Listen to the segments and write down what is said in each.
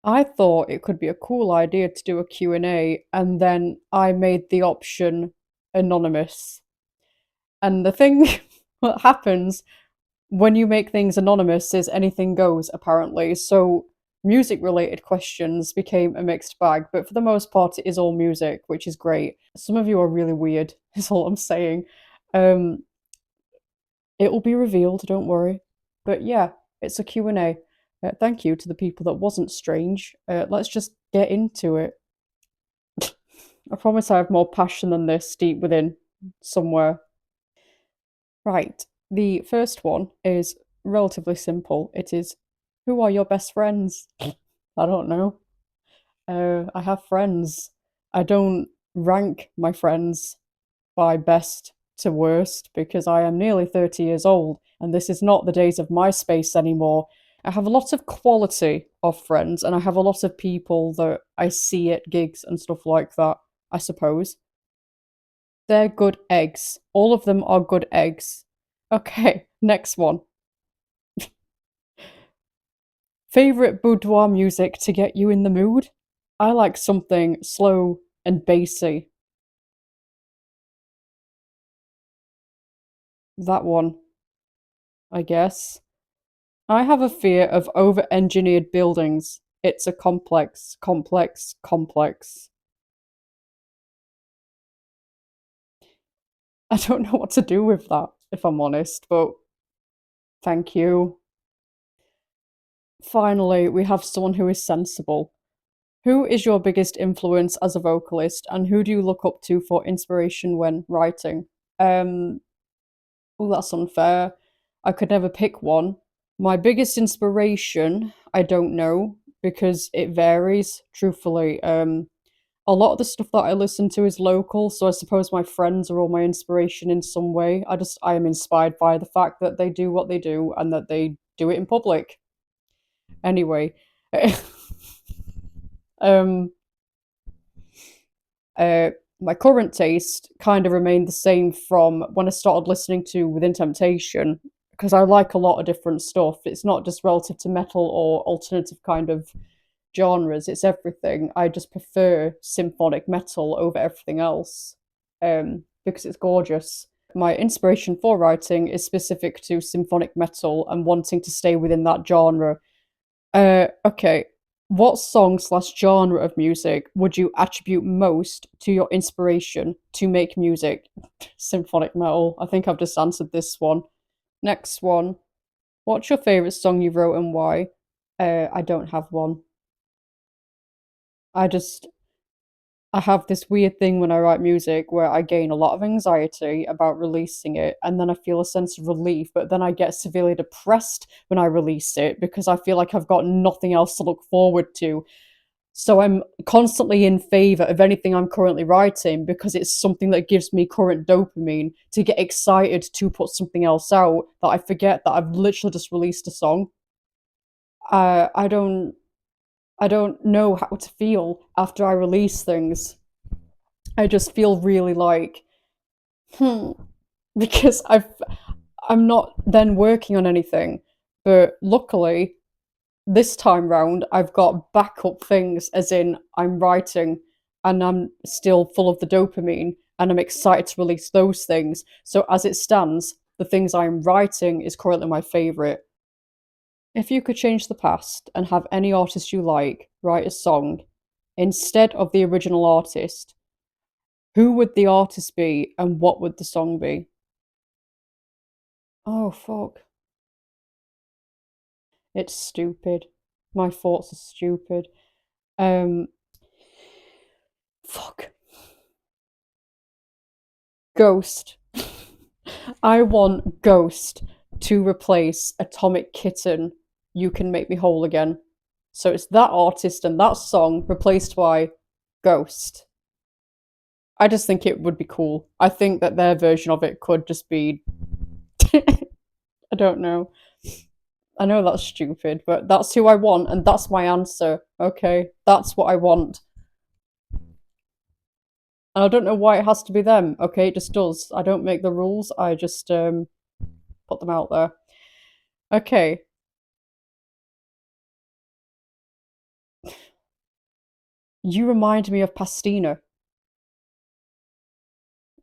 I thought it could be a cool idea to do a Q&A, and then I made the option anonymous. And the thing what happens when you make things anonymous is anything goes, apparently. So music related questions became a mixed bag, but for the most part it is all music, which is great. Some of you are really weird, is all I'm saying. Um it will be revealed, don't worry. But yeah, it's a Q&A. Thank you to the people that wasn't strange. Let's just get into it. I promise I have more passion than this deep within somewhere. Right. The first one is relatively simple. It is, who are your best friends? I don't know. I have friends. I don't rank my friends by best to worst because I am nearly 30 years old and this is not the days of MySpace anymore. I have a lot of quality of friends and I have a lot of people that I see at gigs and stuff like that, I suppose. They're good eggs. All of them are good eggs. Okay, next one. Favorite boudoir music to get you in the mood? I like something slow and bassy. That one, I guess. I have a fear of over engineered buildings. It's a complex, complex, complex. I don't know what to do with that, if I'm honest, but thank you. Finally, we have someone who is sensible. Who is your biggest influence as a vocalist, and who do you look up to for inspiration when writing? Um, oh, that's unfair. I could never pick one. My biggest inspiration, I don't know, because it varies, truthfully. A lot of the stuff that I listen to is local, so I suppose my friends are all my inspiration in some way. I am inspired by the fact that they do what they do and that they do it in public. Anyway, um, uh, my current taste kind of remained the same from when I started listening to Within Temptation because I like a lot of different stuff. It's not just relative to metal or alternative kind of genres, it's everything. I just prefer symphonic metal over everything else because it's gorgeous. My inspiration for writing is specific to symphonic metal and wanting to stay within that genre. Okay. What song slash genre of music would you attribute most to your inspiration to make music? Symphonic metal. I think I've just answered this one. Next one. What's your favourite song you wrote and why? I don't have one. I just I have this weird thing when I write music where I gain a lot of anxiety about releasing it, and then I feel a sense of relief, but then I get severely depressed when I release it because I feel like I've got nothing else to look forward to. So I'm constantly in favor of anything I'm currently writing because it's something that gives me current dopamine to get excited to put something else out that I forget that I've literally just released a song. Uh, I don't I don't know how to feel after I release things. I just feel really like, hmm, because I'm not then working on anything. But luckily, this time round, I've got backup things, as in I'm writing and I'm still full of the dopamine and I'm excited to release those things. So as it stands, the things I'm writing is currently my favourite. If you could change the past and have any artist you like write a song instead of the original artist, who would the artist be and what would the song be? Oh, fuck. It's stupid. My thoughts are stupid. Um, fuck. Ghost. I want Ghost to replace Atomic Kitten. You Can Make Me Whole Again. So it's that artist and that song replaced by Ghost. I just think it would be cool. I think that their version of it could just be. I don't know. I know that's stupid, but that's who I want, and that's my answer. Okay, that's what I want. And I don't know why it has to be them. Okay, it just does. I don't make the rules. I just put them out there. Okay, You remind me of pastina.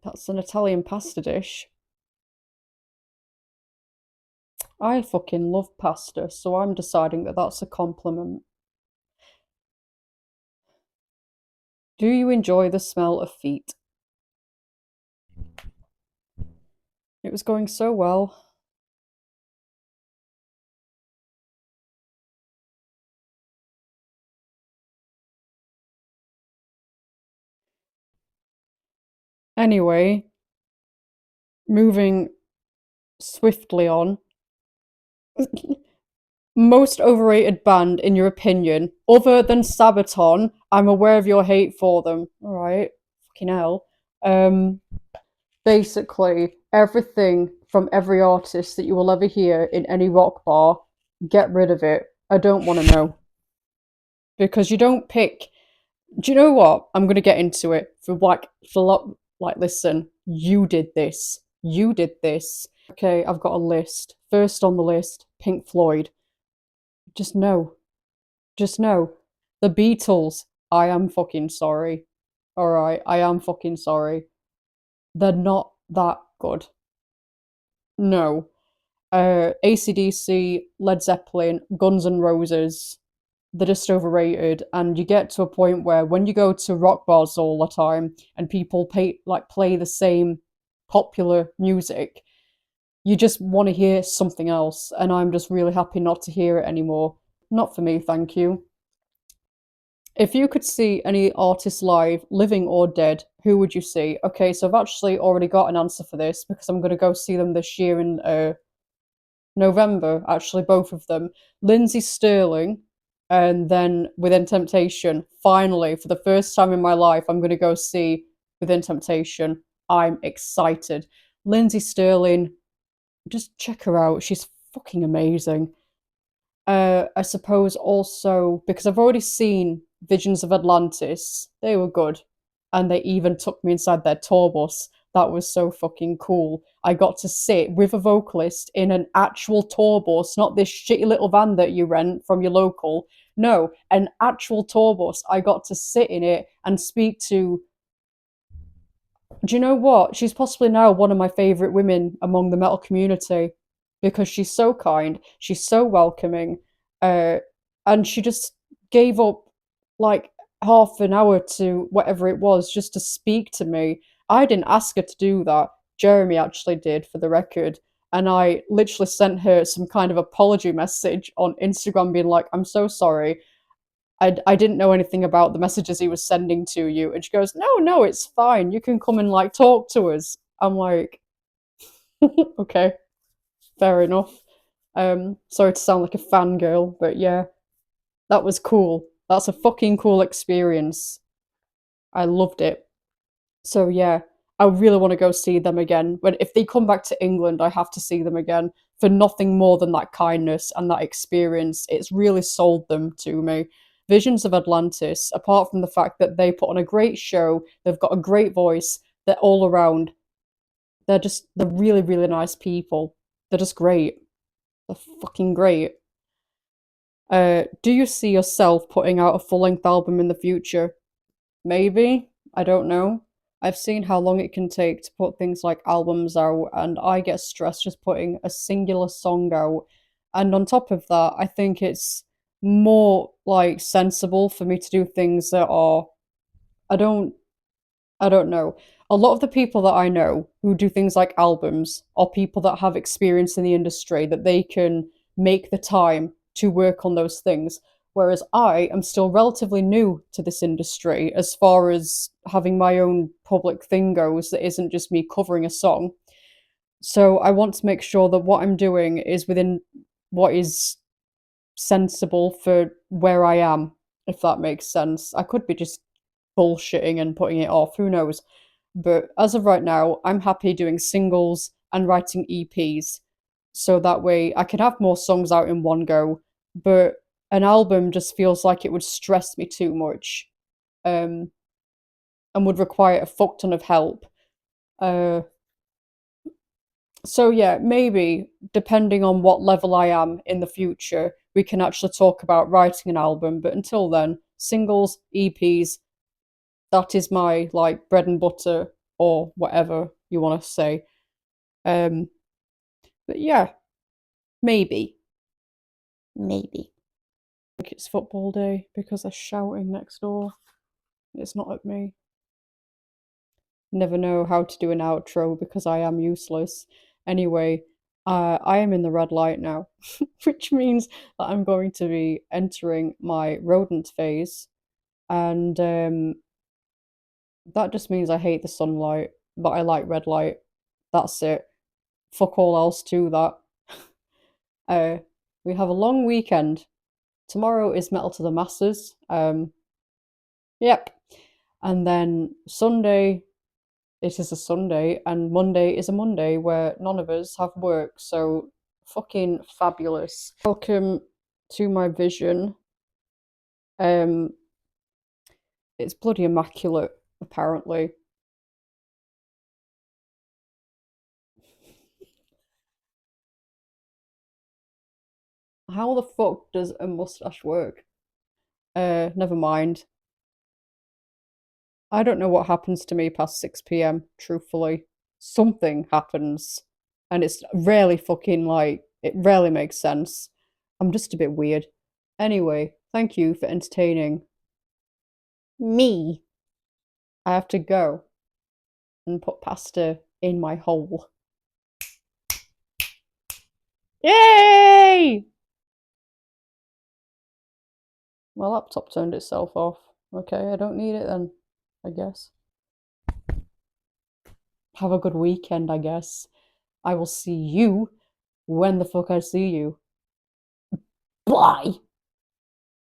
That's an Italian pasta dish. I fucking love pasta, so I'm deciding that that's a compliment. Do you enjoy the smell of feet? It was going so well. Anyway, moving swiftly on. Most overrated band, in your opinion, other than Sabaton? I'm aware of your hate for them. Alright. Fucking hell. Um, Basically, everything from every artist that you will ever hear in any rock bar, get rid of it. I don't want to know. Because you don't pick. Do you know what? I'm gonna get into it listen, you did this. You did this. Okay, I've got a list. First on the list, Pink Floyd. Just no. Just no. The Beatles. I am fucking sorry. Alright, I am fucking sorry. They're not that good. No. AC/DC, Led Zeppelin, Guns N' Roses, they're just overrated. And you get to a point where when you go to rock bars all the time and people play the same popular music, you just want to hear something else. And I'm just really happy not to hear it anymore. Not for me, thank you. If you could see any artist live, living or dead, who would you see? Okay, so I've actually already got an answer for this because I'm going to go see them this year in November, actually, both of them. Lindsay Sterling, and then Within Temptation. Finally, for the first time in my life, I'm going to go see Within Temptation. I'm excited. Lindsay Sterling, just check her out. She's fucking amazing. I suppose also because I've already seen Visions of Atlantis. They were good. And they even took me inside their tour bus. That was so fucking cool. I got to sit with a vocalist in an actual tour bus, not this shitty little van that you rent from your local. No, an actual tour bus. I got to sit in it and speak to. Do you know what? She's possibly now one of my favourite women among the metal community because she's so kind, she's so welcoming, uh, and she just gave up like half an hour to whatever it was just to speak to me. I didn't ask her to do that. Jeremy actually did, for the record. And I literally sent her some kind of apology message on Instagram being like, I'm so sorry. I didn't know anything about the messages he was sending to you. And she goes, no, no, it's fine. You can come and like talk to us. I'm like, okay, fair enough. Sorry to sound like a fangirl, but yeah, that was cool. That's a fucking cool experience. I loved it. So yeah, I really want to go see them again. But if they come back to England, I have to see them again for nothing more than that kindness and that experience. It's really sold them to me. Visions of Atlantis, apart from the fact that they put on a great show, they've got a great voice, they're all around. They're really, really nice people. They're just great. They're fucking great. Do you see yourself putting out a full length album in the future? Maybe. I don't know. I've seen how long it can take to put things like albums out, and I get stressed just putting a singular song out. And on top of that, I think it's more like sensible for me to do things that are I don't I don't know. A lot of the people that I know who do things like albums are people that have experience in the industry that they can make the time to work on those things. Whereas I am still relatively new to this industry as far as having my own public thing goes that isn't just me covering a song. So I want to make sure that what I'm doing is within what is sensible for where I am, if that makes sense. I could be just bullshitting and putting it off, who knows? But as of right now, I'm happy doing singles and writing EPs. So that way I can have more songs out in one go. But an album just feels like it would stress me too much, um, and would require a fuck ton of help. Uh, so yeah, maybe depending on what level I am in the future, we can actually talk about writing an album. But until then, singles, EPs. That is my like bread and butter or whatever you want to say. Um, but yeah, maybe. Maybe. I think it's football day because they're shouting next door. It's not at me. Never know how to do an outro because I am useless. Anyway, I am in the red light now, which means that I'm going to be entering my rodent phase, and that just means I hate the sunlight, but I like red light. That's it. Fuck all else to that. We have a long weekend. Tomorrow is Metal to the Masters. Yep. And then Sunday, it is a Sunday, and Monday is a Monday where none of us have work. So fucking fabulous. Welcome to my vision. Um, it's bloody immaculate, apparently. How the fuck does a mustache work? Never mind. I don't know what happens to me past 6 p.m., truthfully. Something happens. And it's rarely fucking like, it rarely makes sense. I'm just a bit weird. Anyway, thank you for entertaining me. I have to go and put pasta in my hole. Yay! My laptop turned itself off. Okay, I don't need it then, I guess. Have a good weekend, I guess. I will see you when the fuck I see you. Bye!